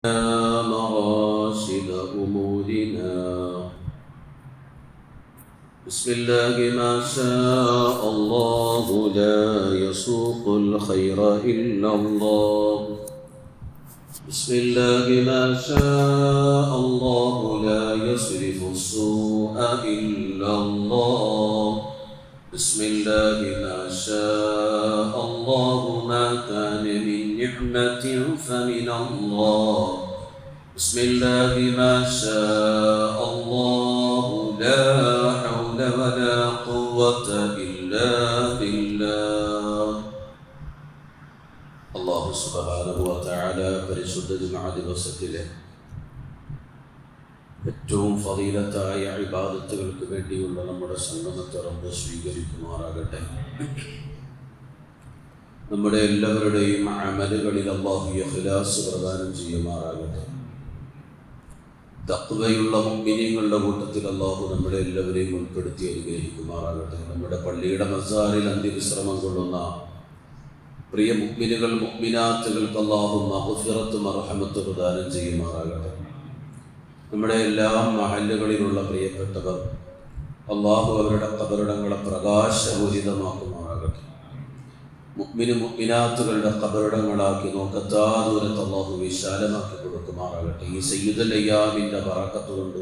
مراشد أمورنا. بسم الله ما شاء الله لا يسوق الخير إلا الله. بسم الله ما شاء الله لا يصرف السوء إلا الله. بسم الله ما شاء الله ما كان من نعمة فمن الله. بسم الله ما شاء الله لا حول ولا قوة إلا بالله. الله سبحانه وتعالى പരിശുദ്ധ ജുമുഅ ദിവസത്തിലെ ഏറ്റവും ഫളീലത്തായ ഇബാദത്തുകൾക്ക് വേണ്ടിയുള്ള നമ്മുടെ സംഗമത്തെ റബ്ബ് സ്വീകരിക്കുമാറാകട്ടെ. നമ്മുടെ എല്ലാവരുടെയും അമലുകളിൽ അല്ലാഹു ഇഖ്ലാസ് പ്രദാനം ചെയ്യുമാറാകട്ടെ. തഖ്വയുള്ള മുഅ്മിനീങ്ങളുടെ കൂട്ടത്തിൽ അല്ലാഹു നമ്മളെ എല്ലാവരെയും ഉൾപ്പെടുത്തി അനുഗ്രഹിക്കുമാറാകട്ടെ. നമ്മുടെ പള്ളിയുടെ മസാറിൽ അന്ത്യവിശ്രമം കൊള്ളുന്ന പ്രിയ മുഅ്മിനുകൾ മുഅ്മിനാത്തുകൾക്ക് അല്ലാഹു മഗ്ഫിറത്ത് മർഹമത്ത് പ്രദാനം ചെയ്യുമാറാകട്ടെ. നമ്മുടെ എല്ലാ മഹല്ലുകളിലുള്ള പ്രിയപ്പെട്ടവർ അല്ലാഹു അവരുടെ ഖബറിടങ്ങളെ പ്രകാശപൂരിതമാക്കുമാറാകട്ടെ. മുഅ്മിനാത്തുകളുടെ ഖബറിടങ്ങളാക്കി നോക്കത്താ ദൂരത്ത് അല്ലാഹു വിശാലമാക്കി കൊടുക്കുമാറാകട്ടെ. ഈ സയ്യിദുൽ അയ്യാമിൻ്റെ ബറക്കത്ത് കൊണ്ട്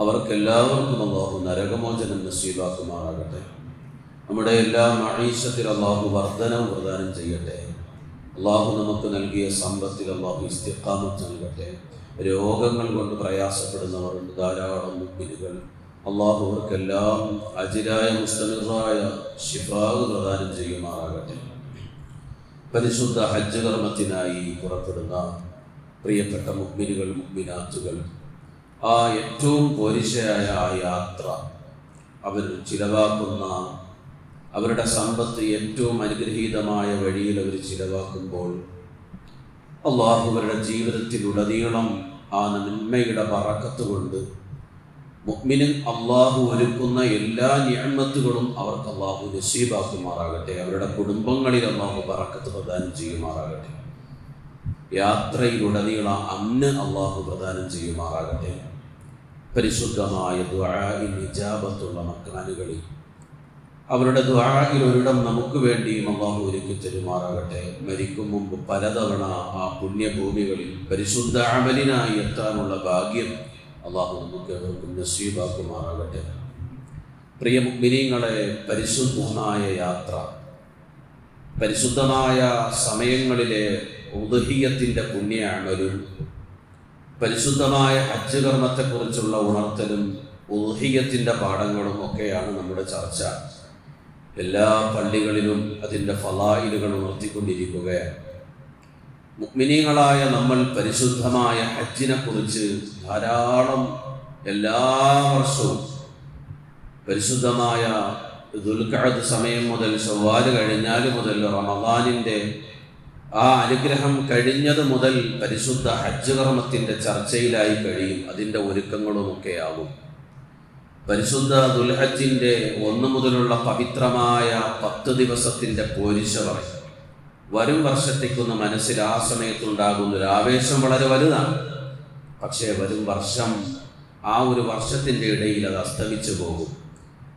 അവർക്കെല്ലാവർക്കും അല്ലാഹു നരകമോചനം നസീബാക്കുമാറാകട്ടെ. നമ്മുടെ എല്ലാ മഈശത്തിൽ അല്ലാഹു വർധനവും പ്രദാനം ചെയ്യട്ടെ. അല്ലാഹു നമുക്ക് നൽകിയ സമ്പത്തിൽ അല്ലാഹു ഇസ്തിഖാമത്ത് നൽകട്ടെ. രോഗങ്ങൾ കൊണ്ട് പ്രയാസപ്പെടുന്നവരുണ്ട് ധാരാളം മുഅ്മിനുകൾ. അല്ലാഹു അവർക്കെല്ലാം അജിലായ മുസ്തമിറായ ശിഫാവ് പ്രദാനം ചെയ്യുമാറാകട്ടെ. പരിശുദ്ധ ഹജ്ജ് കർമ്മത്തിനായി പുറപ്പെടുന്ന പ്രിയപ്പെട്ട മുഅ്മിനുകൾ മുഅ്മിനാത്തുകൾ, ആ ഏറ്റവും പോരിശയായ ആ യാത്ര, അവർ ചിലവാക്കുന്ന അവരുടെ സമ്പത്ത് ഏറ്റവും അനുഗ്രഹീതമായ വഴിയിൽ അവർ ചിലവാക്കുമ്പോൾ അല്ലാഹു അവരുടെ ജീവിതത്തിലുടനീളം ആ നന്മയുടെ ബറക്കത്ത് കൊണ്ട് മുഅ്മിനിൻ അല്ലാഹു ഒരുക്കുന്ന എല്ലാ നിഅമത്തുകളും അവർക്ക് അല്ലാഹു നസീബാക്കുമാറാകട്ടെ. അവരുടെ കുടുംബങ്ങളിൽ അല്ലാഹു ബറക്കത്ത് പ്രദാനം ചെയ്യുമാറാകട്ടെ. യാത്രയിലുടനീളം അമ്ന് അല്ലാഹു പ്രദാനം ചെയ്യുമാറാകട്ടെ. പരിശുദ്ധമായ ദുആഇൻ ഇജാബത്തുള്ള മക്കാനുകളിൽ അവരുടെ ദുആഇൽ ഒരിടം നമുക്ക് വേണ്ടിയും അല്ലാഹു ഒരുക്കി തരുമാറാകട്ടെ. മരിക്കും മുമ്പ് പലതവണ ആ പുണ്യഭൂമികളിൽ പരിശുദ്ധ അമലിനായി എത്താനുള്ള ഭാഗ്യം അല്ലാഹു നമുക്ക് ഏവർക്കും നസീബാക്കുമാറാകട്ടെ. പ്രിയ മുഅ്മിനീങ്ങളെ, പരിശുദ്ധമായ യാത്ര, പരിശുദ്ധമായ സമയങ്ങളിലെ ഉദ്ഹിയ്യത്തിൻ്റെ പുണ്യ അമലും പരിശുദ്ധമായ ഹജ്ജ് കർമ്മത്തെക്കുറിച്ചുള്ള ഉണർത്തലും ഉദ്ഹിയ്യത്തിൻ്റെ പാഠങ്ങളും ഒക്കെയാണ് നമ്മുടെ ചർച്ച. എല്ലാ പള്ളികളിലും അതിൻ്റെ ഫളായിലുകൾ ഉണർത്തിക്കൊണ്ടിരിക്കുകയാണ്. മുഅ്മിനീങ്ങളായ നമ്മൾ പരിശുദ്ധമായ ഹജ്ജിനെ കുറിച്ച് ധാരാളം എല്ലാ വർഷവും പരിശുദ്ധമായ ദുൽഖഅദ് സമയം മുതൽ ശവ്വാല് കഴിഞ്ഞാൽ മുതൽ റമദാനിൻ്റെ ആ അനുഗ്രഹം കഴിഞ്ഞത് മുതൽ പരിശുദ്ധ ഹജ്ജ് കർമ്മത്തിൻ്റെ ചർച്ചയിലായി കഴിയും. അതിൻ്റെ ഒരുക്കങ്ങളുമൊക്കെയാകും. പരിശുദ്ധ ദുൽഹജ്ജിൻ്റെ 1 മുതലുള്ള പവിത്രമായ 10 ദിവസത്തിൻ്റെ പോരിശ പറയും. വരും വർഷത്തേക്കൊന്ന് മനസ്സിൽ ആ സമയത്തുണ്ടാകുന്ന ഒരു ആവേശം വളരെ വലുതാണ്. പക്ഷേ വരും വർഷം, ആ ഒരു വർഷത്തിൻ്റെ ഇടയിൽ അത് അസ്തമിച്ചു പോകും.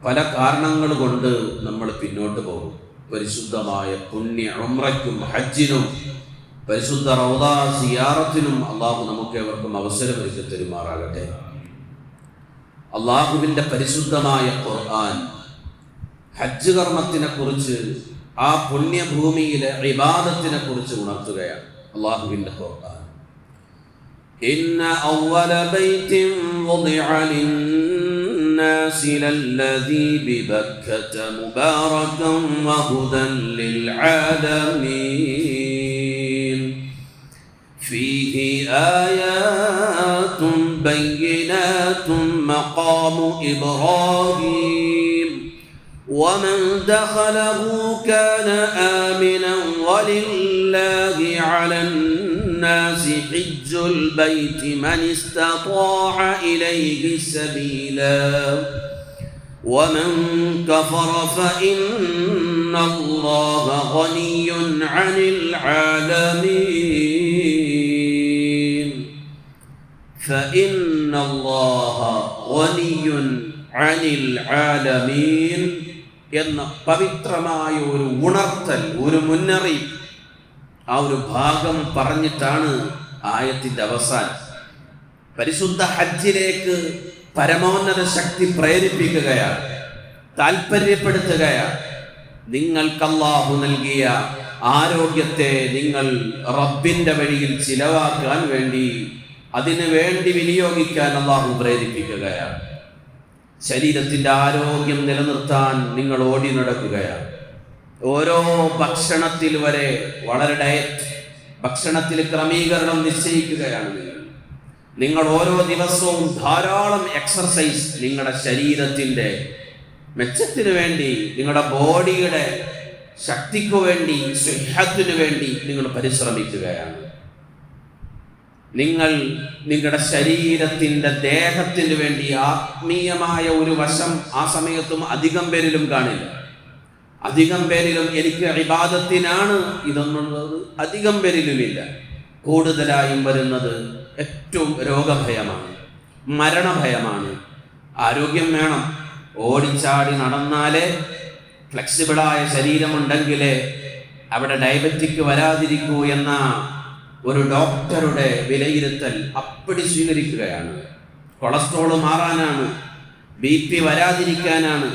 പല കാരണങ്ങൾ കൊണ്ട് നമ്മൾ പിന്നോട്ട് പോകും. പരിശുദ്ധമായ പുണ്യ ഉംറയ്ക്കും ഹജ്ജിനും പരിശുദ്ധ റൗള സിയാറത്തിനും അല്ലാഹു നമുക്ക് ഏവർക്കും അവസരമൊരുക്കി തരുമാറാകട്ടെ. അല്ലാഹുവിൻ്റെ പരിശുദ്ധമായ ഖുർആൻ ഹജ്ജ് കർമ്മത്തിനെ കുറിച്ച്, ആ പുണ്യഭൂമിയിലെ ഇബാദത്തിനെ കുറിച്ച് ഉണർത്തുകയാണ്. അല്ലാഹുവിൻ്റെ ഖുർആൻ ഇന്ന അവ്വല ബൈത്തിൻ വുദിഅ ലിന്നാസി ലല്ലദീ ബിബക്കത മുബാറകൻ വഹുദൻ ലിൽആലമീൻ ഫീഹി ആയാതുൻ ബയ്യിനാതുൻ മഖാമു ഇബ്രാഹീം ومن دخله كان آمنا ولله على الناس حج البيت من استطاع إليه سبيلا ومن كفر فإن الله غني عن العالمين. فإن الله غني عن العالمين എന്ന പവിത്രമായ ഒരു ഉണർത്തൽ, ഒരു മുന്നറിയിപ്പ്, ആ ഒരു ഭാഗം പറഞ്ഞിട്ടാണ് ആയത്തിന്റെ അവസാനം. പരിശുദ്ധ ഹജ്ജിലേക്ക് പരമോന്നത ശക്തി പ്രേരിപ്പിക്കുകയാണ്, താല്പര്യപ്പെടുത്തുകയാണ്. നിങ്ങൾക്ക് അല്ലാഹു നൽകിയ ആരോഗ്യത്തെ നിങ്ങൾ റബ്ബിന്റെ വഴിയിൽ ചിലവാക്കാൻ വേണ്ടി, അതിനു വേണ്ടി വിനിയോഗിക്കാൻ അല്ലാഹു പ്രേരിപ്പിക്കുകയാണ്. ശരീരത്തിന്റെ ആരോഗ്യം നിലനിർത്താൻ നിങ്ങൾ ഓടി നടക്കുകയാണ്. ഓരോ ഭക്ഷണത്തിൽ വരെ വളരെ ഡയറ്റ്, ഭക്ഷണത്തിൽ ക്രമീകരണം നിശ്ചയിക്കുകയാണ് നിങ്ങൾ ഓരോ ദിവസവും ധാരാളം എക്സർസൈസ് നിങ്ങളുടെ ശരീരത്തിന്റെ മെച്ചത്തിന് വേണ്ടി, നിങ്ങളുടെ ബോഡിയുടെ ശക്തിക്ക് വേണ്ടി, സുഹത്തിന് വേണ്ടി നിങ്ങൾ പരിശ്രമിക്കുകയാണ്. നിങ്ങൾ നിങ്ങളുടെ ശരീരത്തിന്റെ ദേഹത്തിന് വേണ്ടി ആത്മീയമായ ഒരു വശം ആ സമയത്തും അധികം പേരിലും കാണില്ല. അധികം പേരിലും എനിക്ക് ഇബാദത്തിനാണ് ഇതെന്നുള്ളത് അധികം പേരിലുമില്ല. കൂടുതലായും വരുന്നത് ഏറ്റവും രോഗഭയമാണ്, മരണഭയമാണ്. ആരോഗ്യം വേണം, ഓടിച്ചാടി നടന്നാലേ, ഫ്ലെക്സിബിളായ ശരീരമുണ്ടെങ്കിലേ അവിടെ ഡയബറ്റിക് വരാതിരിക്കൂ എന്ന ഒരു ഡോക്ടറുടെ വിലയിരുത്തൽ അപ്പടി സ്വീകരിക്കുകയാണ്. കൊളസ്ട്രോൾ മാറാനാണ്, BP വരാതിരിക്കാനാണ്,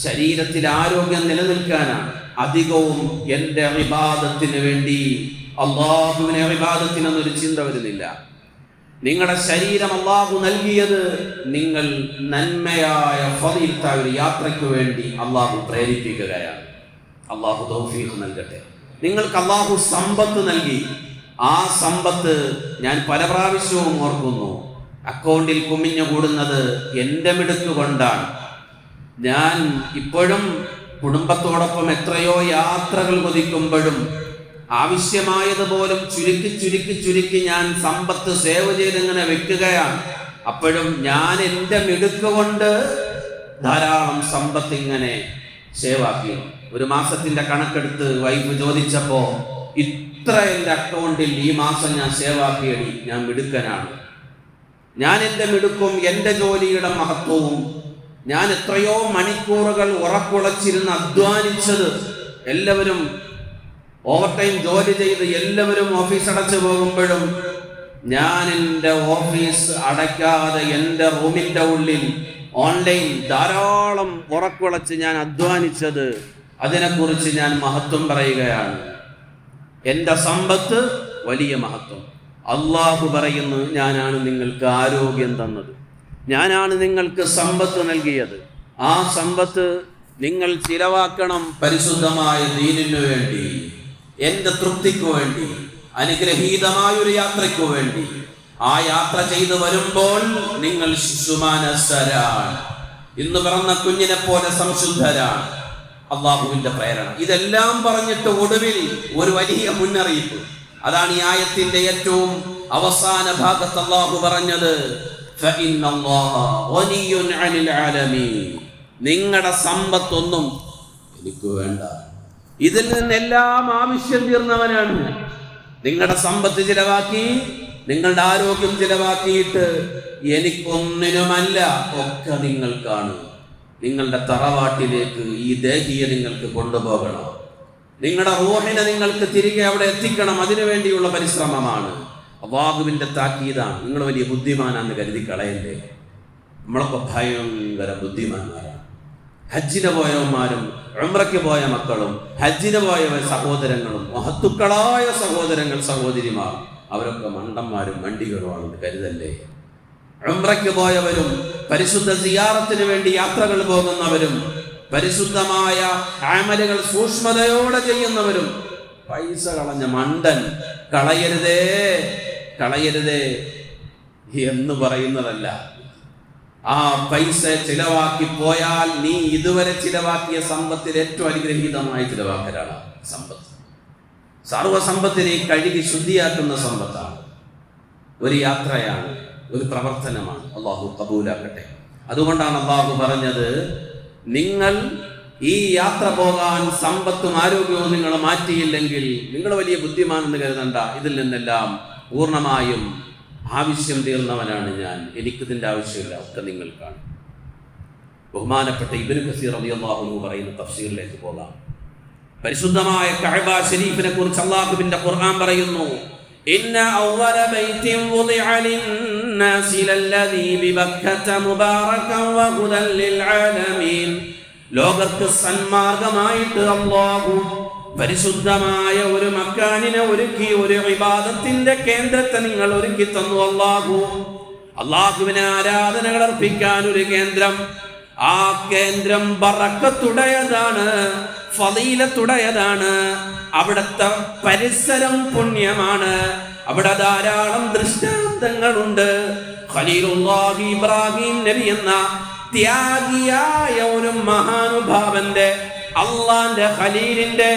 ശരീരത്തിൽ ആരോഗ്യം നിലനിൽക്കാനാണ്. അധികവും എൻ്റെ ഇബാദത്തിന് വേണ്ടി, അള്ളാഹുവിനെ ഇബാദത്തിനൊന്നൊരു ചിന്ത വരുന്നില്ല. നിങ്ങളുടെ ശരീരം അള്ളാഹു നൽകിയത് നിങ്ങൾ നന്മയായ ഫളീലത്തായ ഒരു യാത്രയ്ക്ക് വേണ്ടി അള്ളാഹു പ്രേരിപ്പിക്കുകയാണ്. അള്ളാഹു തൗഫീഖ് നൽകട്ടെ. നിങ്ങൾക്ക് അള്ളാഹു സമ്പത്ത് നൽകി. ആ സമ്പത്ത് ഞാൻ പല പ്രാവശ്യവും ഓർക്കുന്നു, അക്കൗണ്ടിൽ കുമിഞ്ഞു കൂടുന്നത് എൻ്റെ മിടുക്ക് കൊണ്ടാണ്. ഞാൻ ഇപ്പോഴും കുടുംബത്തോടൊപ്പം എത്രയോ യാത്രകൾ കൊതിക്കുമ്പോഴും ആവശ്യമായതുപോലും ചുരുക്കി ഞാൻ സമ്പത്ത് സേവ് ചെയ്തിങ്ങനെ വെക്കുകയാണ്. അപ്പോഴും ഞാൻ എൻ്റെ മിടുക്ക് കൊണ്ട് ധാരാളം സമ്പത്ത് ഇങ്ങനെ സേവാക്കി. ഒരു മാസത്തിന്റെ കണക്കെടുത്ത് വൈഫ് ചോദിച്ചപ്പോ, ഇത്ര എൻ്റെ അക്കൗണ്ടിൽ ഈ മാസം ഞാൻ സേവാക്കിയടി, ഞാൻ മിടുക്കനാണ്. ഞാൻ എൻ്റെ മിടുക്കും എൻ്റെ ജോലിയുടെ മഹത്വവും, ഞാൻ എത്രയോ മണിക്കൂറുകൾ ഉറക്കുളച്ചിരുന്ന് അധ്വാനിച്ചത്, എല്ലാവരും ഓവർ ടൈം ജോലി ചെയ്ത് എല്ലാവരും ഓഫീസ് അടച്ചു പോകുമ്പോഴും ഞാൻ എൻ്റെ ഓഫീസ് അടയ്ക്കാതെ എൻ്റെ റൂമിൻ്റെ ഉള്ളിൽ ഓൺലൈൻ ധാരാളം ഉറക്കുളച്ച് ഞാൻ അധ്വാനിച്ചത്, അതിനെക്കുറിച്ച് ഞാൻ മഹത്വം പറയുകയാണ്. എൻ്റെ സമ്പത്ത് വലിയ മഹത്വം. അള്ളാഹു പറയുന്നു, ഞാനാണ് നിങ്ങൾക്ക് ആരോഗ്യം തന്നത്, ഞാനാണ് നിങ്ങൾക്ക് സമ്പത്ത് നൽകിയത്. ആ സമ്പത്ത് നിങ്ങൾ ചിലവാക്കണം പരിശുദ്ധമായ ദീനിനു വേണ്ടി, എൻ്റെ തൃപ്തിക്ക് വേണ്ടി, അനുഗ്രഹീതമായൊരു യാത്രയ്ക്ക് വേണ്ടി. ആ യാത്ര ചെയ്തു വരുമ്പോൾ നിങ്ങൾ ശിശുമാനസരാണ്, ഇന്ന് പിറന്ന കുഞ്ഞിനെ പോലെ സംശുദ്ധരാണ്. അള്ളാഹുവിന്റെ പ്രേരണ. ഇതെല്ലാം പറഞ്ഞിട്ട് ഒടുവിൽ ഒരു വലിയ മുന്നറിയിപ്പ്. അതാണ് ഈ ആയത്തിന്റെ ഏറ്റവും അവസാന ഭാഗത്ത് അള്ളാഹു പറഞ്ഞത്, നിങ്ങളുടെ സമ്പത്തൊന്നും എനിക്ക് വേണ്ട, ഇതിൽ നിന്നെല്ലാം ആവശ്യം തീർന്നവനാണ്. നിങ്ങളുടെ സമ്പത്ത് ചിലവാക്കി, നിങ്ങളുടെ ആരോഗ്യം ചിലവാക്കിയിട്ട് എനിക്കൊന്നിനുമല്ല, ഒക്കെ നിങ്ങൾക്കാണ്. നിങ്ങളുടെ തറവാട്ടിലേക്ക് ഈ ദേഹിയെ നിങ്ങൾക്ക് കൊണ്ടുപോകണം, നിങ്ങളുടെ റൂഹിനെ നിങ്ങൾക്ക് തിരികെ അവിടെ എത്തിക്കണം. അതിനുവേണ്ടിയുള്ള പരിശ്രമമാണ്. അല്ലാഹുവിന്റെ താക്കീതാണ്. നിങ്ങൾ വലിയ ബുദ്ധിമാനാന്ന് കരുതി കളയണ്ടേ. നമ്മളൊക്കെ ഭയങ്കര ബുദ്ധിമാന്മാരാണ്. ഹജ്ജിന് പോയവന്മാരും ഉംറയ്ക്ക് പോയ മക്കളും ഹജ്ജിന് പോയ സഹോദരങ്ങളും മഹത്തുക്കളായ സഹോദരങ്ങൾ സഹോദരിമാർ അവരൊക്കെ മണ്ടന്മാരും മണ്ടികളുമാണെന്ന് കരുതല്ലേ. ഉംറയ്ക്ക് പോയവരും പരിശുദ്ധ സിയാറത്തിന് വേണ്ടി യാത്രകൾ പോകുന്നവരും പരിശുദ്ധമായ അമലുകൾ സൂക്ഷ്മതയോടെ ചെയ്യുന്നവരും പൈസ കളഞ്ഞ മണ്ടൻ കളയരുതേ കളയരുതേ എന്ന് പറയുന്നതല്ല. ആ പൈസ ചിലവാക്കി പോയാൽ നീ ഇതുവരെ ചിലവാക്കിയ സമ്പത്തിൽ ഏറ്റവും അനുഗ്രഹീതമായ ചിലവാക്കലാണ് സമ്പത്ത്. സർവസമ്പത്തിനെ കഴുകി ശുദ്ധിയാക്കുന്ന സമ്പത്താണ്. ഒരു യാത്രയാണ്, ഒരു പ്രവർത്തനമാണ്. അള്ളാഹു കബൂലാക്കട്ടെ. അതുകൊണ്ടാണ് അള്ളാഹു പറഞ്ഞത്, നിങ്ങൾ ഈ യാത്ര പോകാൻ സമ്പത്തും ആരോഗ്യവും നിങ്ങൾ മാറ്റിയില്ലെങ്കിൽ നിങ്ങൾ വലിയ ബുദ്ധിമാനെന്ന് കരുതണ്ട. ഇതിൽ നിന്നെല്ലാം പൂർണ്ണമായും ആവശ്യം തീർന്നവനാണ് ഞാൻ, എനിക്കിതിൻ്റെ ആവശ്യമില്ല, ഒക്കെ നിങ്ങൾക്കാണ്. ബഹുമാനപ്പെട്ട ഇബ്നു കസീർ റളിയല്ലാഹു അൻഹു പറയുന്ന തഫ്സീറിലേക്ക് പോകാം. പരിശുദ്ധമായ കഅബ ശരീഫിനെ കുറിച്ച് അല്ലാഹുവിന്റെ ഖുർആൻ പറയുന്നു, ഇന്ന അവ്വല ബൈതിൻ വുദിഅ ലിന്നാസി ലല്ലദീ ബിബക്കത മുബാറകൻ വഹുദൻ ലിൽആലമീൻ. ലോകർക്ക് സന്മാർഗമായിട്ട് അല്ലാഹു പരിശുദ്ധമായ ഒരു മക്കാനിനെ ഒരുക്കി, ഒരു ഇബാദത്തിന്റെ കേന്ദ്രത്തെ നിങ്ങൾ ഒരുക്കി തന്നു. അല്ലാഹുവിനെ ആരാധനകൾ അർപ്പിക്കാൻ ഒരു കേന്ദ്രം. ആ കേന്ദ്രം ബറക്കത്തുടയതാണ്, ഫളീലത്തുടയതാണ്. അവിടുത്തെ പരിസരം പുണ്യമാണ്. അവിടെ ധാരാളം ദൃഷ്ടാന്തങ്ങളുണ്ട്. ഖലീലുല്ലാഹി ഇബ്രാഹിം നബി എന്ന ത്യാഗിയായ ഒരു മഹാനുഭാവന്റെ, അള്ളാന്റെ ഖലീലിന്റെ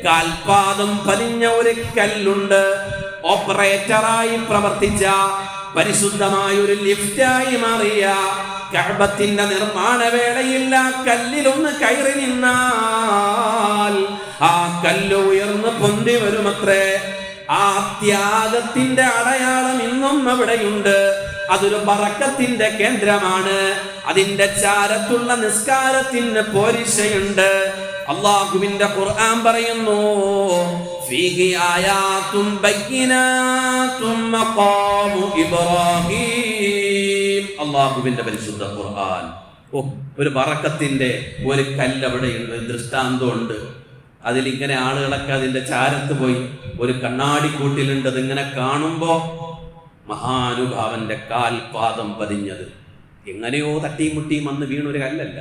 കാൽപാദം പതിഞ്ഞ ഒരു കല്ലുണ്ട്. ഓപ്പറേറ്ററായി പ്രവർത്തിച്ച, പരിശുദ്ധമായ ഒരു ലിഫ്റ്റായി മാറിയ കഅബത്തിന്റെ നിർമ്മാണ വേളയിൽ ആ കല്ലിലൊന്ന് കയറി നിന്നാൽ ആ കല്ല് ഉയർന്ന് പൊന്തി വരുമത്രേ. ആ ത്യാഗത്തിന്റെ അടയാളം ഇന്നും അവിടെയുണ്ട്. അതൊരു ബറക്കത്തിന്റെ കേന്ദ്രമാണ്. അതിന്റെ ചാരത്തുള്ള നിസ്കാരത്തിന് പോരിശയുണ്ട്. അല്ലാഹുവിന്റെ ഖുർആൻ പറയുന്നു, ഫീഹി ആയാതും ബയ്യിനാതും മഖാമു ഇബ്രാഹീം. അല്ലാഹുവിന്റെ പരിശുദ്ധ ഖുർആൻ. ഒരു ബറക്കത്തിന്റെ ഒരു കല്ല് അവിടെയുണ്ട്, ദൃഷ്ടാന്തമുണ്ട്. അതിലിങ്ങനെ ആളുകളൊക്കെ അതിന്റെ ചാരത്ത് പോയി ഒരു കണ്ണാടിക്കൂട്ടിലുണ്ട്. അതിങ്ങനെ കാണുമ്പോ മഹാനുഭാവന്റെ കാൽപാദം പതിഞ്ഞത് എങ്ങനെയോ തട്ടിയും മുട്ടിയും വന്ന് വീണൊരു കല്ലല്ല,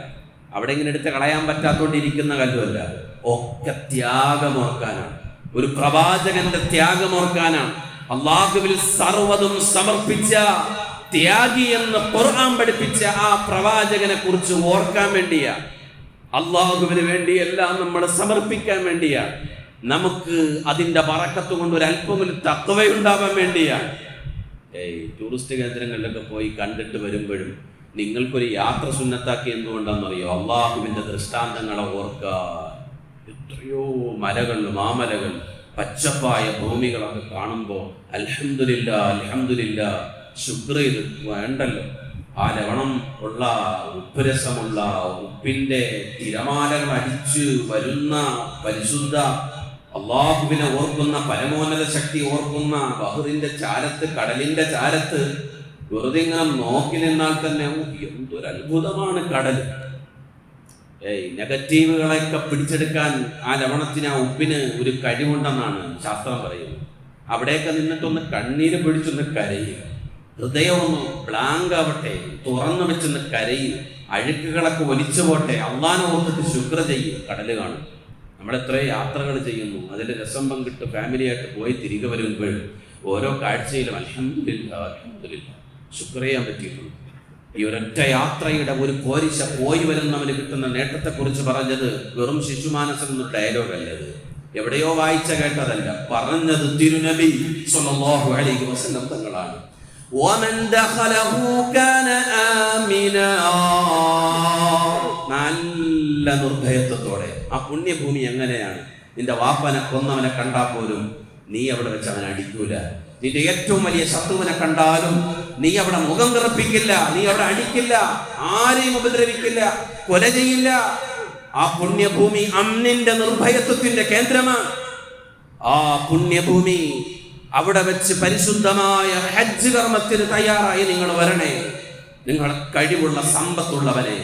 അവിടെ ഇങ്ങനെ എടുത്ത് കളയാൻ പറ്റാത്തോണ്ടിരിക്കുന്ന കല്ലുമല്ല. ഒക്കെ ത്യാഗമോർക്കാനാണ്, ഒരു പ്രവാചകന്റെ ത്യാഗമോർക്കാനാണ്. അല്ലാഹുവിൽ സർവ്വതും സമർപ്പിച്ച ത്യാഗി എന്ന് ഖുർആൻ പഠിപ്പിച്ച ആ പ്രവാചകനെ കുറിച്ച് ഓർക്കാൻ വേണ്ടിയാ, അല്ലാഹുവിന് വേണ്ടി എല്ലാം നമ്മൾ സമർപ്പിക്കാൻ വേണ്ടിയാ, നമുക്ക് അതിന്റെ ബറക്കത്ത് കൊണ്ട് ഒരു അല്പമെങ്കിലും തഖ്വയുണ്ടാവാൻ വേണ്ടിയാണ്. ടൂറിസ്റ്റ് കേന്ദ്രങ്ങളിലൊക്കെ പോയി കണ്ടിട്ട് വരുമ്പോഴും നിങ്ങൾക്കൊരു യാത്ര സുന്നത്താക്കി എന്തുകൊണ്ടാണെന്നറിയോ? അള്ളാഹുവിന്റെ ദൃഷ്ടാന്തങ്ങളെ ഓർക്കാൻ. എത്രയോ മലകൾ, മാമലകൾ, പച്ചപ്പായ ഭൂമികളൊക്കെ കാണുമ്പോൾ അൽഹംദുലില്ലാ അൽഹംദുലില്ലാ ശുക്ർ ചെയ്ത് വേണ്ടല്ലോ. ആ ലവണം ഉള്ള, ഉപ്പ് രസമുള്ള, ഉപ്പിന്റെ തിരമാലകൾ അടിച്ച് വരുന്ന പരിശുദ്ധ അള്ളാഹുവിനെ ഓർക്കുന്ന, പരമോന്നത ശക്തി ഓർക്കുന്ന ബഹറിന്റെ ചാരത്ത്, കടലിന്റെ ചാരത്ത് വെറുതെ ഇങ്ങനെ നോക്കി നിന്നാൽ തന്നെ എന്തൊരു അത്ഭുതമാണ് കടൽ. നെഗറ്റീവുകളെയൊക്കെ പിടിച്ചെടുക്കാൻ ആ ലവണത്തിന്, ആ ഉപ്പിന് ഒരു കഴിവുണ്ടെന്നാണ് ശാസ്ത്രം പറയുന്നത്. അവിടെയൊക്കെ നിന്നിട്ടൊന്ന് കണ്ണീര് പിടിച്ചൊന്ന് കരയുക, ഹൃദയം ഒന്ന് ബ്ലാങ്ക് ആവട്ടെ, തുറന്നു വെച്ചൊന്ന് കരയും, അഴുക്കുകളൊക്കെ ഒലിച്ചു പോട്ടെ, അള്ളാനെ ഓർത്തിട്ട് ശുക്ർ ചെയ്യും, കടല് കാണും. നമ്മളെത്രയോ യാത്രകൾ ചെയ്യുന്നു, അതിൻ്റെ രസം പങ്കിട്ട് ഫാമിലിയായിട്ട് പോയി തിരികെ വരുമ്പോഴും ഓരോ കാഴ്ചയിലും അൽഹംദുലില്ലാ അൽഹംദുലില്ലാ ശുക്ർ ചെയ്യാൻ പറ്റിയിട്ടുണ്ട്. ഈ ഒരൊറ്റ യാത്രയുടെ ഒരു പോരിശ പോയി വരുന്നവന് കിട്ടുന്ന നേട്ടത്തെക്കുറിച്ച് പറഞ്ഞത് വെറും ശിശുമാനസം എന്ന ഡയലോഗ് അല്ലത്, എവിടെയോ വായിച്ച കേട്ടതല്ല, പറഞ്ഞത് തിരുനബി സ്വല്ലല്ലാഹു അലൈഹി വസല്ലം തങ്ങളാണ്. വമൻ ദഖലഹു കാന ആമിനാ. നല്ല നിർഭയത്വത്തോടെ ആ പുണ്യഭൂമി എങ്ങനെയാണ്? നിന്റെ വാപ്പനെ കൊന്നവനെ കണ്ടാൽ പോലും നീ അവിടെ വെച്ച് അവനെ അടിക്കൂല. നിന്റെ ഏറ്റവും വലിയ ശത്രുവിനെ കണ്ടാലും നീ അവിടെ മുഖം കിറപ്പിക്കില്ല, നീ അവിടെ അടിക്കില്ല, ആരെയും ഉപദ്രവിക്കില്ല, കൊല ചെയ്യില്ല. ആ പുണ്യഭൂമി അമ്നിന്റെ നിർഭയത്വത്തിന്റെ കേന്ദ്രമാണ്. ആ പുണ്യഭൂമി അവിടെ വെച്ച് പരിശുദ്ധമായ ഹജ്ജ് കർമ്മത്തിന് തയ്യാറായി നിങ്ങൾ വരണേ. നിങ്ങളെ കഴിവുള്ള സമ്പത്തുള്ളവനെ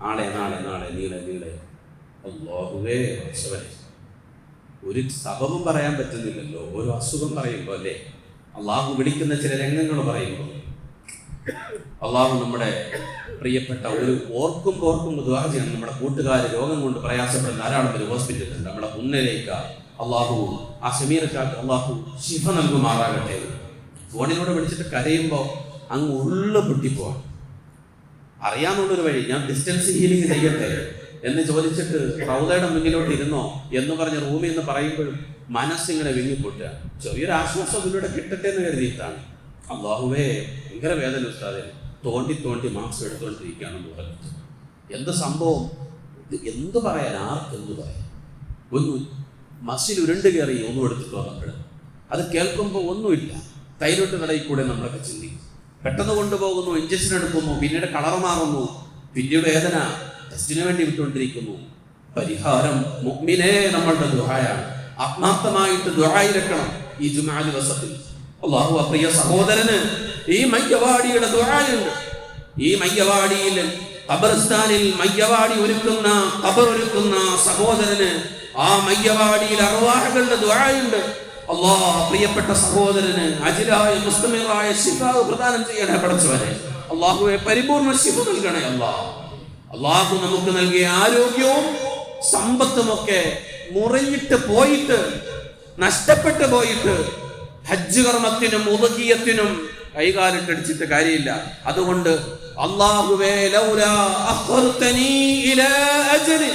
നാളെ നാളെ നാളെ നീളെ നീളെ അല്ലാഹുവേ വത്സവനെ. ഒരു സബബും പറയാൻ പറ്റുന്നില്ലല്ലോ, ഒരു അസുഖം പറയുമ്പോൾ അല്ലേ അള്ളാഹു വിളിക്കുന്ന ചില രംഗങ്ങൾ പറയുമ്പോൾ. അള്ളാഹു നമ്മുടെ പ്രിയപ്പെട്ട ഒരു ഓർക്കുമ്പോൾ ദുആ ചെയ്യണം. നമ്മുടെ കൂട്ടുകാർ രോഗം കൊണ്ട് പ്രയാസപ്പെടുന്ന ധാരാളം പേര് ഹോസ്പിറ്റലിലുണ്ട്. നമ്മുടെ മുന്നിലേക്ക് അള്ളാഹു ആ സമീറക്കാർക്ക് അള്ളാഹു ശിഫ നൽകുമാറാകട്ടെ. ഫോണിലൂടെ വിളിച്ചിട്ട് കരയുമ്പോൾ അങ്ങ് ഉള്ളു പൊട്ടിപ്പോവാൻ. അറിയാമെന്നുള്ളൊരു വഴി, ഞാൻ ഡിസ്റ്റൻസ് ഹീലിംഗ് ചെയ്യട്ടെ എന്ന് ചോദിച്ചിട്ട് റൗദയുടെ മുന്നിലോട്ട് ഇരുന്നോ എന്ന് പറഞ്ഞ് റൂമിൽ നിന്ന് പറയുമ്പോഴും മനസ്സിങ്ങനെ വിങ്ങിപ്പൊട്ടുക. ചെറിയൊരു ആശ്വാസം ഇതിലൂടെ കിട്ടട്ടെ എന്ന് കരുതിയിട്ടാണ്. അല്ലാഹുവേ ഭയങ്കര വേദന ഉസ്താദേ, തോണ്ടി തോണ്ടി മാസ്ക് എടുത്തുകൊണ്ടിരിക്കുകയാണെന്ന് പറഞ്ഞിട്ട് എന്ത് സംഭവം, എന്ത് പറയാൻ, ആർക്കെന്ത് പറയാൻ? ഒന്ന് മസിൽ ഉരുണ്ട് കയറി ഒന്നും എടുത്തിട്ട് വന്നപ്പോൾ അത് കേൾക്കുമ്പോൾ ഒന്നുമില്ല, തൈരോട്ട് കടയിൽ കൂടെ നമ്മളൊക്കെ ചിന്തിക്കും. പെട്ടെന്ന് കൊണ്ടുപോകുന്നു, ഇഞ്ചക്ഷൻ എടുക്കുന്നു, പിന്നീട് കളർ മാറുന്നു, പിന്നീട് വേദന, ടെസ്റ്റിന് വേണ്ടി വിട്ടുകൊണ്ടിരിക്കുന്നു. പരിഹാരം മുഅ്മിനേ നമ്മളുടെ ദുആയാണ്. ആത്മാർത്ഥമായിട്ട് ദുആയിരക്കണം ഈ ജുമുഅ ദിവസത്തിൽ. അല്ലാഹു പ്രിയ സഹോദരന് ഈ മയ്യവാടിയുടെ ദുആയുണ്ട്. ഈ മയ്യവാടിയിൽ ഖബർസ്ഥാനിൽ മയ്യവാടി ഒരുക്കുന്ന ഖബർ ഒരുക്കുന്ന സഹോദരന് ആ മയ്യവാടിയിൽ അർവാഹുകളുടെ ദുആയുണ്ട്. അല്ലാഹ് പ്രിയപ്പെട്ട സഹോദരന് അജിലായ മുസ്തമിറായ ശിഫാ പ്രദാനം ചെയ്യണേ പടച്ചവനെ. അല്ലാഹുവേ പരിപൂർണ്ണ ശിഫ നൽകണേ അല്ലാഹ്. അല്ലാഹു നമുക്ക് നൽകിയ ആരോഗ്യവും സമ്പത്തുമൊക്കെ മുറിഞ്ഞിട്ട് പോയിട്ട്, നഷ്ടപ്പെട്ടു പോയിട്ട് ഹജ്ജ് കർമ്മത്തിനും ഉദഹിയത്തിനും കൈകാലിട്ടടിച്ചിട്ട് കാര്യമില്ല. അതുകൊണ്ട് അല്ലാഹുവേ ലൗലാ അഖർതനീ ഇലാ അജ്ലി,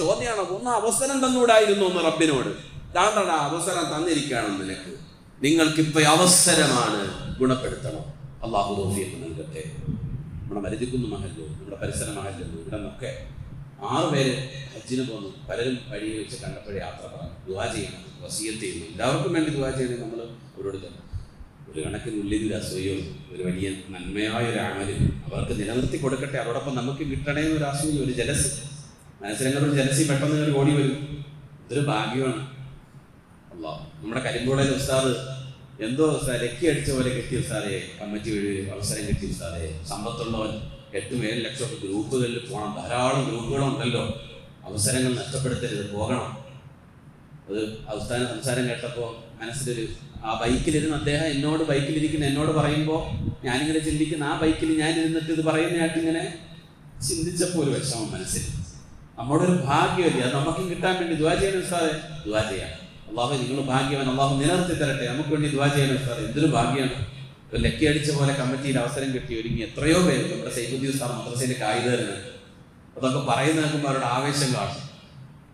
ചോദ്യമാണ്, ഒന്ന് അവസരം തന്നൂടായിരുന്നു എന്ന് റബ്ബിനോട്. താണ്ടടാ അവസരം തന്നിരിക്കുകയാണ് നിനക്ക്, നിങ്ങൾക്കിപ്പോ അവസരമാണ്, ഗുണപ്പെടുത്തണം. അല്ലാഹു തൗഫീഖ് നൽകട്ടെ. നമ്മുടെ മരുതിക്കുന്ന മഹല്ലോ, നമ്മുടെ പരിസര മഹല്ലോ, ഇവിടെ നിന്നൊക്കെ 6 പേര് ഹജ്ജിന് പോന്നു. പലരും വഴിയിൽ വെച്ച് കണ്ടപ്പോഴേ യാത്ര പറഞ്ഞു, ദുആ ചെയ്യണം, വസിയത്ത് ചെയ്യുന്നു. എല്ലാവർക്കും വേണ്ടി ദുആ ചെയ്യണേ. നമ്മൾ അവരോട് ഒരു കണക്കിനുള്ളിൽ അസൂയോ ഒരു വലിയ നന്മയായ ഒരു അമലും അവർക്ക് നിലനിർത്തി കൊടുക്കട്ടെ. അതോടൊപ്പം നമുക്ക് കിട്ടണേ ഒരു അസൂയ, ഒരു ജലസ്, മനസ്സിലങ്ങനൊരു ജലസി പെട്ടെന്ന് ഒരു ഓടി വരും. ഇതൊരു ഭാഗ്യമാണ്. അല്ലാഹ് നമ്മുടെ കരിമ്പൂളയിലെ ഉസ്താദ് എന്തോ ലക്കി അടിച്ച പോലെ കിട്ടിയ ഉസ്താദെ, കമ്മിറ്റി വഴി അവസരം കിട്ടിയ ഉസ്താദെ, സമ്പത്തുള്ളവൻ 8-7 ലക്ഷമൊക്കെ ഗ്രൂപ്പുകളിൽ പോകണം. ധാരാളം ഗ്രൂപ്പുകളുണ്ടല്ലോ, അവസരങ്ങൾ നഷ്ടപ്പെടുത്തരുത്, പോകണം. അത് അവസാന സംസാരം കേട്ടപ്പോൾ മനസ്സിലൊരു, ആ ബൈക്കിലിരുന്ന് അദ്ദേഹം എന്നോട്, ബൈക്കിലിരിക്കുന്ന എന്നോട് പറയുമ്പോൾ ഞാനിങ്ങനെ ചിന്തിക്കുന്ന, ആ ബൈക്കിൽ ഞാനിരുന്നിട്ട് ഇത് പറയുന്നതായിട്ട് ഇങ്ങനെ ചിന്തിച്ചപ്പോൾ ഒരു വിഷമം മനസ്സിൽ. നമ്മുടെ ഒരു ഭാഗ്യമല്ലേ, അത് നമുക്കും കിട്ടാൻ വേണ്ടി ദുആ ചെയ്യണം ഉസ്താദെ. ദുആ ചെയ്യാം. അല്ലാഹു നിങ്ങൾ ഭാഗ്യവാൻ, അല്ലാഹു നിലനിർത്തി തരട്ടെ. നമുക്ക് വേണ്ടി ദുആ ചെയ്യണം ഉസ്താദെ. എന്തൊരു ഭാഗ്യമാണ്. ലക്കി അടിച്ച പോലെ കമ്മിറ്റിയിൽ അവസരം കിട്ടി ഒരുങ്ങി എത്രയോ പേര്. നമ്മുടെ സൈഫുദ്ദീൻ ഉസ്താദ് മദ്രസയിലെ കായികരുന്ന് അതൊക്കെ പറയുന്ന കേൾക്കുമ്പോൾ അവരുടെ ആവേശം കാണും.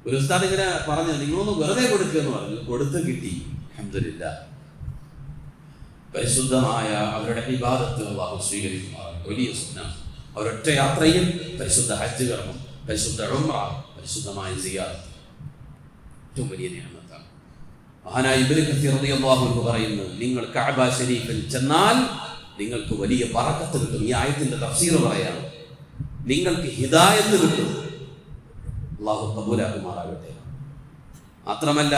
ഒരു ഉസ്താദ് ഇങ്ങനെ പറഞ്ഞു, നിങ്ങളൊന്ന് വെറുതെ കൊടുക്കുക എന്ന് പറഞ്ഞു. കൊടുത്ത് കിട്ടി. അൽഹംദുലില്ലാഹ്. പരിശുദ്ധമായ അവരുടെ ഇബാദത്ത് അല്ലാഹു സ്വീകരിക്കുമാറാകട്ടെ. വലിയ സുന്നത്ത്. അവരൊറ്റ യാത്രയിൽ പരിശുദ്ധ ഹജ്ജ് കർമ്മം, പരിശുദ്ധ ഉംറ, പരിശുദ്ധമായ സിയാറത്ത് ഏറ്റവും വലിയ നിഅമത്താണ്. മഹാനായ ഇബ്നു കസീർ റളിയല്ലാഹു അൻഹു പറയുന്നു, നിങ്ങൾ കഅബ ശരീഫിൽ ചെന്നാൽ നിങ്ങൾക്ക് വലിയ ബറക്കത്ത് കിട്ടും. ഈ ആയത്തിന്റെ തഫ്സീർ പറയാണ്, നിങ്ങൾക്ക് ഹിദായത്ത് കിട്ടും. അല്ലാഹു ഖബൂലാക്കുമാറാകട്ടെ. മാത്രമല്ല,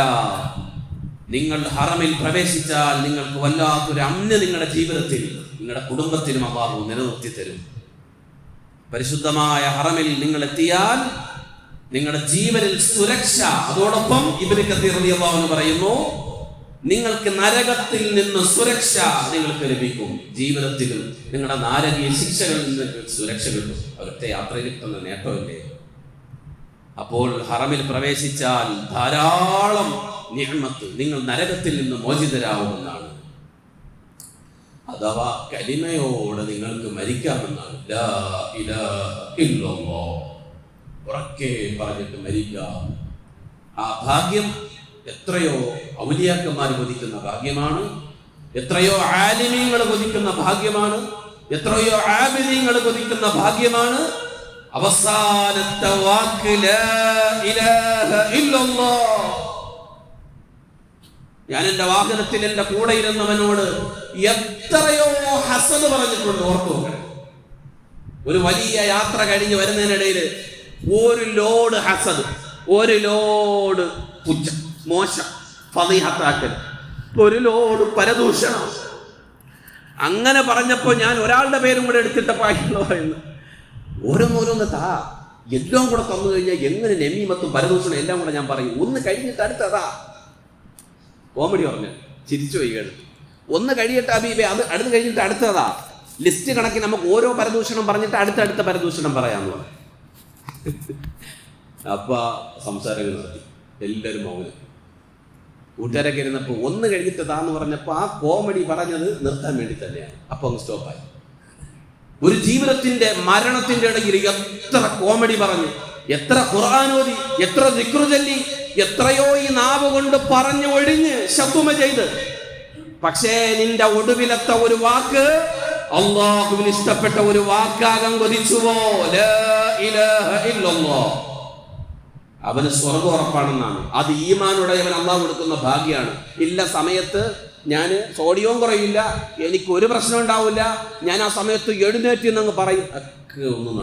നിങ്ങൾ ഹറമിൽ പ്രവേശിച്ചാൽ നിങ്ങൾക്ക് വല്ലാത്തൊരു അമ്ന നിങ്ങളുടെ ജീവിതത്തിൽ, നിങ്ങളുടെ കുടുംബത്തിനും അല്ലാഹു നിലനിർത്തി തരും. പരിശുദ്ധമായ ഹറമിൽ നിങ്ങൾ എത്തിയാൽ നിങ്ങളുടെ ജീവനിൽ സുരക്ഷ. അതോടൊപ്പം ഇബ്നു കസീർ റളിയല്ലാഹു അൻഹു പറയുന്നു, നിങ്ങൾക്ക് നരകത്തിൽ നിന്ന് സുരക്ഷ നിങ്ങൾക്ക് ലഭിക്കും. ജീവിതത്തിലും നിങ്ങളുടെ നാരകീയ ശിക്ഷകളിൽ നിന്ന് സുരക്ഷ കിട്ടും. അവരുടെ യാത്രയിൽ കിട്ടുന്ന നേട്ടമില്ലേ. അപ്പോൾ ഹറമിൽ പ്രവേശിച്ചാൽ ധാരാളം നിഅമത്ത്, നിങ്ങൾ നരകത്തിൽ നിന്ന് മോചിതരാവുമെന്നാണ്. അഥവാ കലിമയോടെ നിങ്ങൾക്ക് മരിക്കാമെന്നാണ്. ലാ ഇലാഹ ഇല്ലല്ലാഹ് ഉറക്കെ പറഞ്ഞിട്ട് മരിക്കാം. ആ ഭാഗ്യം എത്രയോ ഔലിയാക്കന്മാർ കൊതിക്കുന്ന ഭാഗ്യമാണ്, എത്രയോ ആലിമീങ്ങൾ കൊതിക്കുന്ന ഭാഗ്യമാണ്, എത്രയോ ആബിദീങ്ങൾ കൊതിക്കുന്ന ഭാഗ്യമാണ്. അവസാനത്തെ വാക്ക് ലാ ഇലാഹ ഇല്ലല്ലാഹ്. ഞാൻ എൻ്റെ വാഹനത്തിൽ എൻ്റെ കൂടെ ഇരുന്നവനോട് എത്രയോ ഹസൻ പറഞ്ഞിട്ടുണ്ട്. ഓർത്തു നോക്കണം. ഒരു വലിയ യാത്ര കഴിഞ്ഞ് വരുന്നതിനിടയിൽ ഒരു ലോഡ് ഹസദ്, ഒരു ലോഡ് പുച്ഛം, മോശം, ഫളീഹത്താക്കൽ, ഒരു ലോഡ് പരദൂഷണം. അങ്ങനെ പറഞ്ഞപ്പോൾ ഞാൻ ഒരാളുടെ പേരും കൂടെ എടുത്തിട്ടപ്പോൾ പറയുന്നു, ഓരോന്നോരോന്ന് താ, എല്ലാം കൂടെ തന്നു കഴിഞ്ഞാൽ എങ്ങനെ നമീമത്തും പരദൂഷണം എല്ലാം കൂടെ ഞാൻ പറയും. ഒന്ന് കഴിഞ്ഞിട്ട് അടുത്തതാ. കോമഡി പറഞ്ഞു, ചിരിച്ചു പോയി കേട്ടു. ഒന്ന് കഴിയട്ടെ അബീബേ, അത് അടുത്ത് കഴിഞ്ഞിട്ട് അടുത്തതാ. ലിസ്റ്റ് കണക്കി നമുക്ക് ഓരോ പരദൂഷണം പറഞ്ഞിട്ട് അടുത്ത പരദൂഷണം പറയാമെന്ന് പറഞ്ഞു. അപ്പൊ സംസാരങ്ങൾ നടത്തി, എല്ലാവരും മൗനം. കൂട്ടുകാരൊക്കെ ഇരുന്നപ്പോൾ ഒന്ന് കഴിഞ്ഞിട്ട് താന്ന് പറഞ്ഞപ്പോൾ ആ കോമഡി പറഞ്ഞത് നിർത്താൻ വേണ്ടി തന്നെയാണ്. അപ്പൊ അങ്ങ് സ്റ്റോപ്പായി. ഒരു ജീവിതത്തിന്റെ മരണത്തിന്റെ ഇടയിൽ എത്ര കോമഡി പറഞ്ഞു, എത്ര ഖുർആനോദി, എത്ര ദിക്റ് ചൊല്ലി, എത്രയോ ഈ നാവ് കൊണ്ട് പറഞ്ഞു ഒഴിഞ്ഞ് ശതുമ ചെയ്ത്. പക്ഷേ നിന്റെ ഒടുവിലത്തെ ഒരു വാക്ക് അല്ലാഹുവിന് ഇഷ്ടപ്പെട്ട ഒരു വാക്കാകാൻ കൊതിച്ചുവോ? ലാ ഇലാഹ ഇല്ലല്ലാഹ്. അവന് സ്വർഗ്ഗം ഉറപ്പാണെന്നാണ്. അത് ഈമാനുടയവൻ അല്ലാഹു കൊടുക്കുന്ന ഭാഗ്യമാണ്. ഇല്ല സമയത്ത് ഞാൻ സോഡിയവും കുറയില്ല, എനിക്ക് ഒരു പ്രശ്നം ഉണ്ടാവില്ല, ഞാൻ ആ സമയത്ത് എഴുന്നേറ്റ് എന്നങ്ങ് പറയും. ഒക്കെ ഒന്നും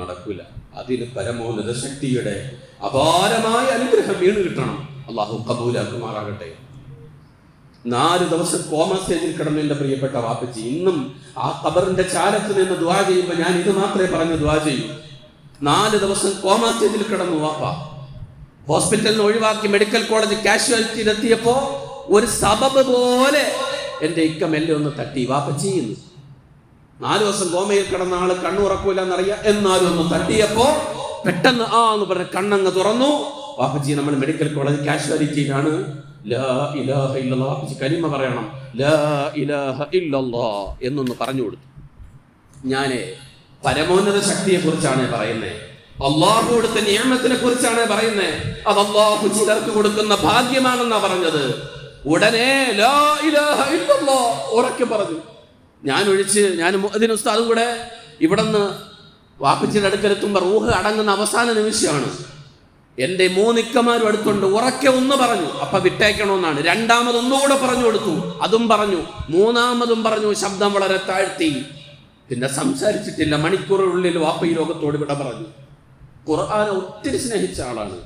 നടക്കൂല. അതിന് പരമോന്നത ശക്തിയുടെ അപാരമായ അനുഗ്രഹം വീണ് കിട്ടണം. അള്ളാഹു കബൂലാക്കുമാറാകട്ടെ. 4 ദിവസം കോമ സ്റ്റേജിൽ കിടന്നു എൻ്റെ പ്രിയപ്പെട്ട വാപ്പച്ചി. ഇന്നും ആ ഖബറിന്റെ ചാരത്ത് നിന്ന് ദുആ ചെയ്യുമ്പോൾ ഞാൻ ഇത് മാത്രമേ പറഞ്ഞ് ദുആ ചെയ്യൂ. 4 ദിവസം കോമ സ്റ്റേജിൽ കിടന്നു വാപ്പ. ഹോസ്പിറ്റലിൽ നിന്ന് ഒഴിവാക്കി മെഡിക്കൽ കോളേജ് കാഷ്വാലിറ്റിയിലെത്തിയപ്പോ ഒരു സബബ് പോലെ എൻ്റെ ഇക്ക മെല്ലെ ഒന്ന് തട്ടി, വാപ്പച്ചി എന്ന്. 4 ദിവസം കോമയിൽ കിടന്ന ആള് കണ്ണുറക്കൂല എന്നറിയാം, എന്നാലും ഒന്ന് തട്ടിയപ്പോ പെട്ടെന്ന് എന്ന് പറഞ്ഞ കണ്ണങ്ങ് തുറന്നു. വാപ്പച്ചി നമ്മൾ മെഡിക്കൽ കോളേജ് കാഷ്വാലിറ്റിയിലാണ്, ലാ ഇലാഹ ഇല്ലല്ലാഹ്, വാപ്പച്ചി കലിമ പറയണം, ലാ ഇലാഹ ഇല്ലല്ലാഹ് എന്നൊന്ന് പറഞ്ഞു കൊടുത്തു. ഞാന് പരമോന്നത ശക്തിയെ കുറിച്ചാണ് പറയുന്നത്, അള്ളാഹു കൊടുത്ത നിഅമത്തിനെ കുറിച്ചാണ് പറയുന്നത്. അത് അള്ളാഹു ചിലർക്ക് കൊടുക്കുന്ന ഭാഗ്യമാണെന്നാ പറഞ്ഞത്. ഉടനെ ലാ ഇലാഹ ഇല്ലല്ലാഹ് ഉറക്കെ പറഞ്ഞു. ഞാനും മുഅദ്ദിൻ ഉസ്താദും കൂടെ ഇവിടുന്ന് വാപ്പച്ചിയുടെ അടുക്കലെത്തുമ്പോൾ റൂഹ് അടങ്ങുന്ന അവസാന നിമിഷമാണ്. എൻ്റെ 3 ഇക്കമാരും അടുത്തുണ്ട്. ഉറക്കെ ഒന്ന് പറഞ്ഞു, അപ്പൊ വിട്ടേക്കണമെന്നാണ്. രണ്ടാമതൊന്നുകൂടെ പറഞ്ഞു കൊടുത്തു, അതും പറഞ്ഞു. മൂന്നാമതും പറഞ്ഞു, ശബ്ദം വളരെ താഴ്ത്തി. പിന്നെ സംസാരിച്ചിട്ടില്ല. മണിക്കൂറുകളിൽ വാപ്പ ഈ ലോകത്തോട് വിട പറഞ്ഞു. ഖുർആനെ ഒത്തിരി സ്നേഹിച്ച ആളാണ്,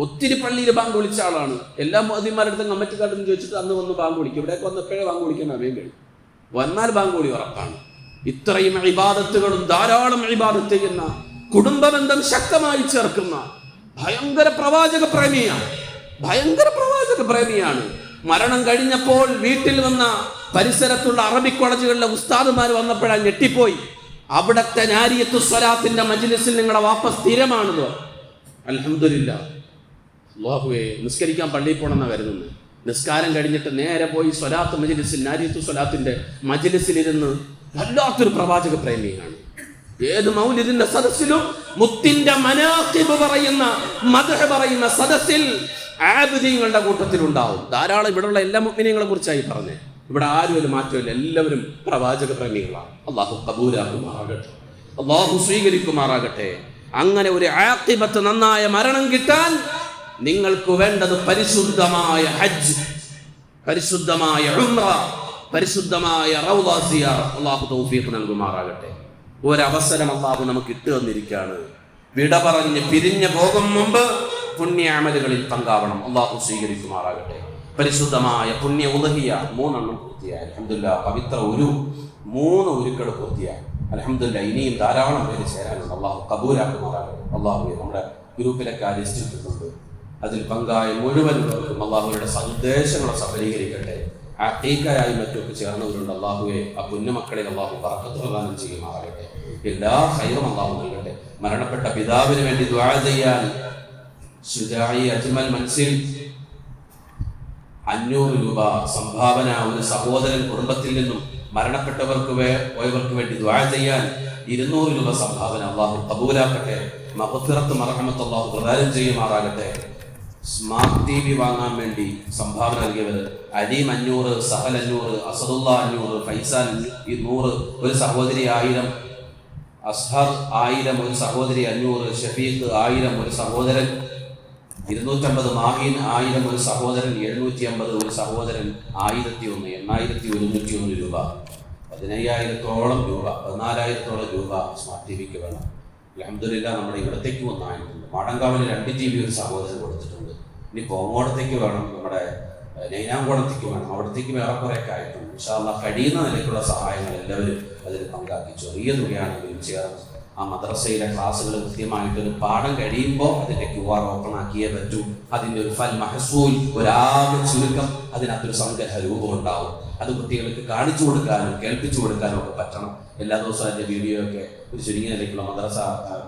ഒത്തിരി പള്ളിയിൽ ബാങ്ക് വിളിച്ച ആളാണ്. എല്ലാ മുഅദ്ദിന്മാരുടെ അടുത്തും കമ്മിറ്റിക്കാരെന്ന് ചോദിച്ചിട്ട് അന്ന് വന്ന് ബാങ്ക് വിളിക്കും. ഇവിടേക്ക് വന്നപ്പോഴേ ബാങ്ക് വിളിക്കാൻ അറിയാൻ കഴിയും. വന്നാൽ ബാങ്ക് വിളി ഉറപ്പാണ്. ഇത്രയും ഇബാദത്തുകളും ധാരാളം ഇബാദത്ത് ചെയ്യുന്ന, കുടുംബബന്ധം ശക്തമായി ചേർക്കുന്ന ഭയങ്കര പ്രവാചക പ്രേമിയാണ്. മരണം കഴിഞ്ഞപ്പോൾ വീട്ടിൽ വന്ന പരിസരത്തുള്ള അറബിക് കോളേജുകളിലെ ഉസ്താദുമാർ വന്നപ്പോഴാണ് ഞെട്ടിപ്പോയി. അവിടത്തെ നാരിയത്തു സ്വലാത്തിന്റെ മജ്ലിസിൽ നിങ്ങളുടെ വാപ്പ സ്ഥിരമാണല്ലോ. അൽഹംദുലില്ലാഹ്. അല്ലാഹുവേ, നിസ്കരിക്കാൻ പള്ളിയിൽ പോകണമെന്നാണ് കരുതുന്നത്. നിസ്കാരം കഴിഞ്ഞിട്ട് നേരെ പോയി സ്വലാത്ത് മജ്ലിസിൽ, നാരിയത്തു സ്വലാത്തിന്റെ മജ്ലിസിലിരുന്ന് വല്ലാത്തൊരു പ്രവാചക പ്രേമിയാണ്. ഏത് മൗലിദിന്റെ സദസ്സിലും മുത്തിന്റെ മനാഖിബ് പറയുന്ന, മദ്ഹ് പറയുന്ന സദസ്സിൽ ആബിദീങ്ങളുടെ കൂട്ടത്തിലുണ്ടാവും. ധാരാളം ഇവിടെയുള്ള എല്ലാ മുഅ്മിനീങ്ങളെ കുറിച്ചായി പറഞ്ഞേ. ഇവിടെ ആരും ഒരു മാറ്റമില്ല, എല്ലാവരും പ്രവാചക പ്രേമികളാണ്. അള്ളാഹു കബൂലാക്കുമാറാകട്ടെ, അള്ളാഹു സ്വീകരിക്കുമാറാകട്ടെ. അങ്ങനെ ഒരു ആഖിബത്ത്, നന്നായ മരണം കിട്ടാൻ നിങ്ങൾക്ക് വേണ്ടത് പരിശുദ്ധമായ ഹജ്ജ്, പരിശുദ്ധമായ ഉംറ, പരിശുദ്ധമായ റൗള സിയാറ. അള്ളാഹു തൗഫീഖ് നൽകുമാറാകട്ടെ. ഒരവസരം അള്ളാഹു നമുക്ക് ഇട്ടു തന്നിരിക്കുകയാണ്. വിട പറഞ്ഞ് പിരിഞ്ഞു പോകും മുമ്പ് പുണ്യ അമലുകളിൽ പങ്കാവണം. അള്ളാഹു സ്വീകരിക്കുമാറാകട്ടെ. പരിശുദ്ധമായ പുണ്യ ഉദ്ഹിയ 3 എണ്ണം പൂർത്തിയായി. അൽഹംദുലില്ലാഹ്. പവിത്ര 3 ഉരുക്കൾ പൂർത്തിയായി. അൽഹംദുലില്ലാഹ്. ഇനിയും ധാരാളം പേര് ചേരാനുണ്ട്. അള്ളാഹു കബൂലാക്കുമാറാകട്ടെ. അള്ളാഹു നമ്മുടെ ഗ്രൂപ്പിലൊക്കെ ആ ലിസ്റ്റ് ഇട്ടിട്ടുണ്ട്. അതിൽ പങ്കായ മുഴുവൻ പേർക്കും അള്ളാഹുവിന്റെ സന്ദേശങ്ങളെ സഫലീകരിക്കട്ടെ. അഖീഖയായി മറ്റൊക്കെ ചേർന്നവരുണ്ട്. അള്ളാഹുവെ, ആ കുഞ്ഞുമക്കളിൽ അള്ളാഹു ബറക്കത്ത് പ്രദാനം ചെയ്യുമാറാകട്ടെ. എല്ലാ ഖൈറും അള്ളാഹു നൽകട്ടെ. മരണപ്പെട്ട പിതാവിന് വേണ്ടി ദുആ ചെയ്യാൻ ശുജാഇ അജ്മൽ മൻസിൽ 500 രൂപ സംഭാവന ഒരു സഹോദരൻ കുടുംബത്തിൽ നിന്നും മരണപ്പെട്ടവർക്ക് വേണ്ടി ദുആ ചെയ്യാൻ 200 രൂപ സംഭാവന അള്ളാഹു കബൂലാക്കട്ടെ. മഗ്ഫിറത്ത് മർഹമത്ത് അള്ളാഹു പ്രദാനം ചെയ്യുമാറാകട്ടെ. സ്മാർട്ട് TV വാങ്ങാൻ വേണ്ടി സംഭാവന നൽകിയവർ അലീം 500, സഹൽ 500, അസദുള്ള 500, ഫൈസാൻ 100, ഒരു സഹോദരി 1000, അസ്ഹർ 1000, ഒരു സഹോദരി 500, ഷഫീഖ് 1000, ഒരു സഹോദരൻ 250, മാഹീൻ 1000, ഒരു സഹോദരൻ 750, ഒരു സഹോദരൻ 1001, 8101 രൂപ, 15000-ഓളം രൂപ, 14000-ഓളം രൂപ സ്മാർട്ട് TVക്ക് വേണം. അൽഹംദുലില്ലാഹ്. നമ്മുടെ ഇവിടത്തേക്ക് വന്നായിട്ടുണ്ട്. മാടങ്കാവിൽ 2 GB ഒരു സഹോദരൻ കൊടുത്തിട്ടുണ്ട്. ഇനി കോങ്ങോടത്തേക്ക് വേണം, നമ്മുടെ നൈനാംകോടത്തേക്ക് വേണം, അവിടത്തേക്ക് വേറെ കുറേയൊക്കെ ആയിട്ടുണ്ട്. ഇൻഷാ അല്ലാഹ് കഴിയുന്ന നിലയ്ക്കുള്ള സഹായങ്ങൾ എല്ലാവരും അതിൽ പങ്കാക്കി. ചെറിയ തുകയാണെങ്കിലും ചേർന്ന് ആ മദ്രസയിലെ ക്ലാസ്സുകൾ കൃത്യമായിട്ടൊരു പാഠം കഴിയുമ്പോൾ അതിൻ്റെ QR ഓപ്പൺ ആക്കിയേ പറ്റൂ. അതിൻ്റെ ഒരു ഫൽ മഹസൂൽ, ഒരാകെ ചുരുക്കം, അതിനകത്തൊരു സംഗ്രഹ രൂപം ഉണ്ടാവും. അത് കുട്ടികൾക്ക് കാണിച്ചു കൊടുക്കാനും കേൾപ്പിച്ചു കൊടുക്കാനും ഒക്കെ പറ്റണം. എല്ലാ ദിവസവും അതിൻ്റെ വീഡിയോ ഒക്കെ ഒരു ചുരുങ്ങിയ നിലയ്ക്കുള്ള മദ്രസ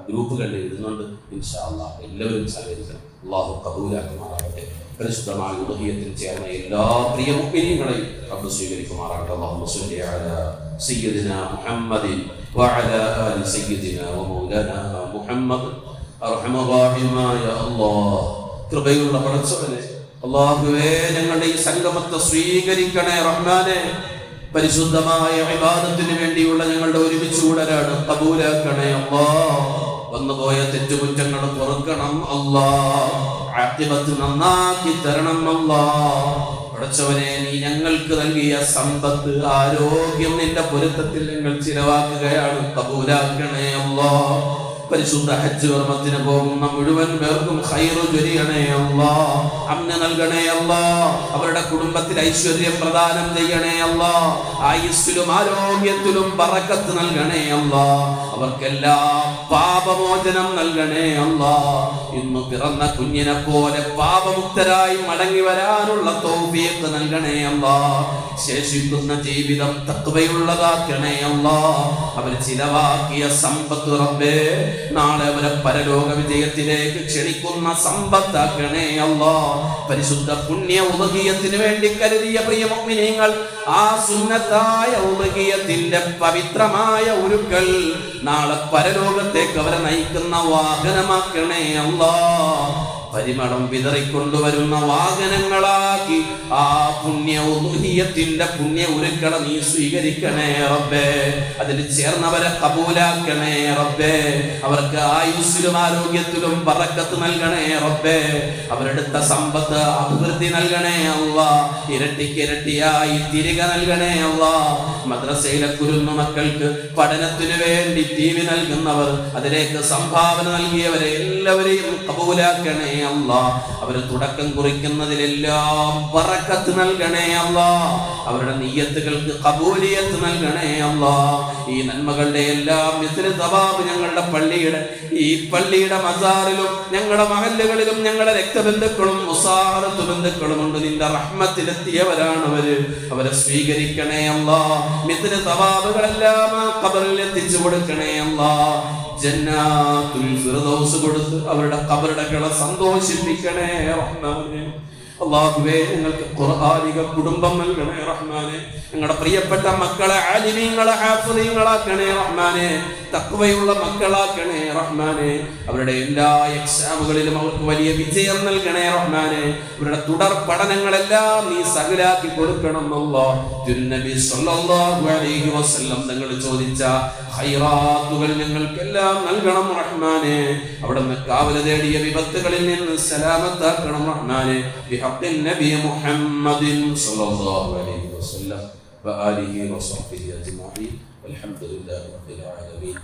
ഗ്രൂപ്പുകളിൽ ഇടുന്നുണ്ട്. ഇൻഷാ അല്ലാഹ് എല്ലാവരും സഹകരിക്കണം. അല്ലാഹു കബൂലാക്കുമാറാകട്ടെ. പരിശുദ്ധമായ ഉദ്ഹിയത്തിൽ ചേർന്ന എല്ലാ പ്രിയ മുഅ്മിനീങ്ങളെയും റബ്ബ് സ്വീകരിക്കുമാറാകട്ടെ. അല്ലാഹുമ്മ സ്വല്ലി അലാ സയ്യിദിനാ മുഹമ്മദിൻ വഅലാ ആലി സയ്യിദിനാ വമൗലാനാ മുഹമ്മദ്. അർഹമർ റഹീമായ അല്ലാഹ്, കൃപയുള്ള പടച്ചവനെ, അല്ലാഹുവേ, ഞങ്ങളുടെ ഈ സംഗമത്തെ സ്വീകരിക്കണേ റഹ്മാനെ. പരിശുദ്ധമായ ഇബാദത്തിന് വേണ്ടിയുള്ള ഞങ്ങളുടെ ഒരുമിച്ച് കൂടലാണ് കബൂലാക്കണേ അല്ലാഹ്. വന്നുപോയ തെറ്റുകുറ്റങ്ങൾ പൊറുക്കണം അല്ലാഹ്. ആഖിബത്ത് നന്നാക്കി തരണം അല്ലാഹ്. പടച്ചവനെ, നീ ഞങ്ങൾക്ക് നൽകിയ സമ്പത്ത്, ആരോഗ്യം നിന്റെ പൊരുത്തത്തിൽ ഞങ്ങൾ ചിലവാക്കുകയാണ്. കബൂലാക്കണേ അല്ലാഹ്. പരിശുദ്ധ ഹജ്ജ് കർമ്മത്തിന് പോകുന്ന മുഴുവൻ പേർക്കും ഖൈർ ചൊരിയണേ അല്ലാഹ്. അമ്ന നൽകണേ അല്ലാഹ്. അവരുടെ കുടുംബത്തിൽ ഐശ്വര്യം പ്രദാനം ചെയ്യണേ അല്ലാഹ്. ആയുസ്സിലും ആരോഗ്യത്തിലും ബറക്കത്ത് നൽകണേ അല്ലാഹ്. അവർക്കെല്ലാം പാപമോചനം നൽകണേ അല്ലാഹ്. ഇന്ന് പിറന്ന കുഞ്ഞിനെ പോലെ പാപമുക്തരായി മടങ്ങി വരാനുള്ള തൗഫീഖ് നൽകണേ അല്ലാഹ്. ശേഷിക്കുന്ന ജീവിതം തഖ്വയുള്ളതാക്കണേ അല്ലാഹ്. അവർ ചിലവാക്കിയ സമ്പത്ത് റബ്ബേ, നാളെ അവരെ പരലോക വിജയത്തിലേക്ക് ക്ഷണിക്കുന്ന സമ്പത്താക്കണേ അല്ലാഹ്. പരിശുദ്ധ പുണ്യ ഉദ്ഹിയത്തിന് വേണ്ടി കരുതിയ പ്രിയ മുഅ്മിനീങ്ങൾ, ആ സുന്നത്തായ ഉദ്ഹിയത്തിന്റെ പവിത്രമായ ഒരുക്കൽ നാളെ പരലോകത്തേക്ക് അവരെ നയിക്കുന്ന വാഹനമാക്കണേ അല്ലാഹ്. പരിമളം വിതറിക്കൊണ്ടുവരുന്ന വാഹനങ്ങളാക്കി ആ പുണ്യ ഉദ്ഹിയത്തിന്റെ പുണ്യ ഒരുക്കള നീ സ്വീകരിക്കണേ റബ്ബേ. അതിൽ ചേർന്നവരെ കബൂലാക്കണേ റബ്ബേ. അവർക്ക് ആയുസ്സിലും ആരോഗ്യത്തിലും ബറക്കത്ത് നൽകണേ റബ്ബേ. അവരെടുത്ത സമ്പത്ത് അഭിവൃദ്ധി നൽകണേ അല്ലാഹ്. ഇരട്ടിക്ക് ഇരട്ടിയായി തിരികെ നൽകണേ അല്ലാഹ്. മദ്രസയിലെ കുരുന്നു മക്കൾക്ക് പഠനത്തിനു വേണ്ടി TV നൽകുന്നവർ, അതിലേക്ക് സംഭാവന നൽകിയവരെ എല്ലാവരെയും കബൂലാക്കണേ അല്ലാഹ്. അവർ തുടക്കം കുറിക്കുന്നതിലെല്ലാം ബറക്കത്ത് നൽകണേ അല്ലാഹ്. അവരുടെ നിയ്യത്തുകൾക്ക് ഖബൂലിയത്ത് നൽകണേ അല്ലാഹ്. ഈ നന്മകളുടെ എല്ലാം മിസ്ല സവാബ് ഞങ്ങളുടെ പള്ളിയുടെ മസാറിലും ഞങ്ങളുടെ മഹല്ലുകളിലും ഞങ്ങളുടെ രക്തബന്ധുക്കളും മുസാഹറത്ത് ബന്ധുക്കളും ഉണ്ട്. നിന്റെ റഹ്മത്തിലെത്തിയവരാണ് അവരെ സ്വീകരിക്കണേ അല്ലാഹ്. മിസ്ല സവാബുകളെല്ലാം ഖബറിൽ എത്തിച്ചു കൊടുക്കണേ അല്ലാഹ്. ജന്നാത്തുൽ ഫിർദൗസ് കൊടുത്ത് അവരുടെ ഖബറടകളെ സന്തോഷിപ്പിക്കണേ റഹ്മാനേ. അല്ലാഹുവേ, ഞങ്ങൾക്ക് ഖുർആനിക കുടുംബം നൽകണേ റഹ്മാനേ. ഞങ്ങളുടെ പ്രിയപ്പെട്ട മക്കളെ ആലിമീങ്ങളെ ഹാഫിളീങ്ങളാക്കണേ റഹ്മാനേ. തഖ്വയുള്ള മക്കളാക്കണേ റഹ്മാനേ. അവരുടെ എല്ലാ എക്സാമുകളിലും അവർക്ക് വലിയ വിജയം നൽകണേ റഹ്മാനേ. അവരുടെ തുടർ പഠനങ്ങളെല്ലാം നീ സഹലാക്കി കൊടുക്കണം അല്ലാഹ്. തിരുനബി സ്വല്ലല്ലാഹു അലൈഹി വസല്ലം തങ്ങൾ ചോദിച്ച ഖൈറാത്തുകൾ ഞങ്ങൾക്കെല്ലാം നൽകണം റഹ്മാനേ. അവിടുന്ന് കാവൽ തേടിയ വിപത്തുകളിൽ നിന്ന് സലാമത്താക്കണം റഹ്മാനേ. ബിഹഖ്ഖിൻ നബി മുഹമ്മദിൻ സ്വല്ലല്ലാഹു അലൈഹി വസല്ലം വആലിഹി വസഹ്ബിഹി അജ്മഈൻ. വൽഹംദുലില്ലാഹി റബ്ബിൽ ആലമീൻ.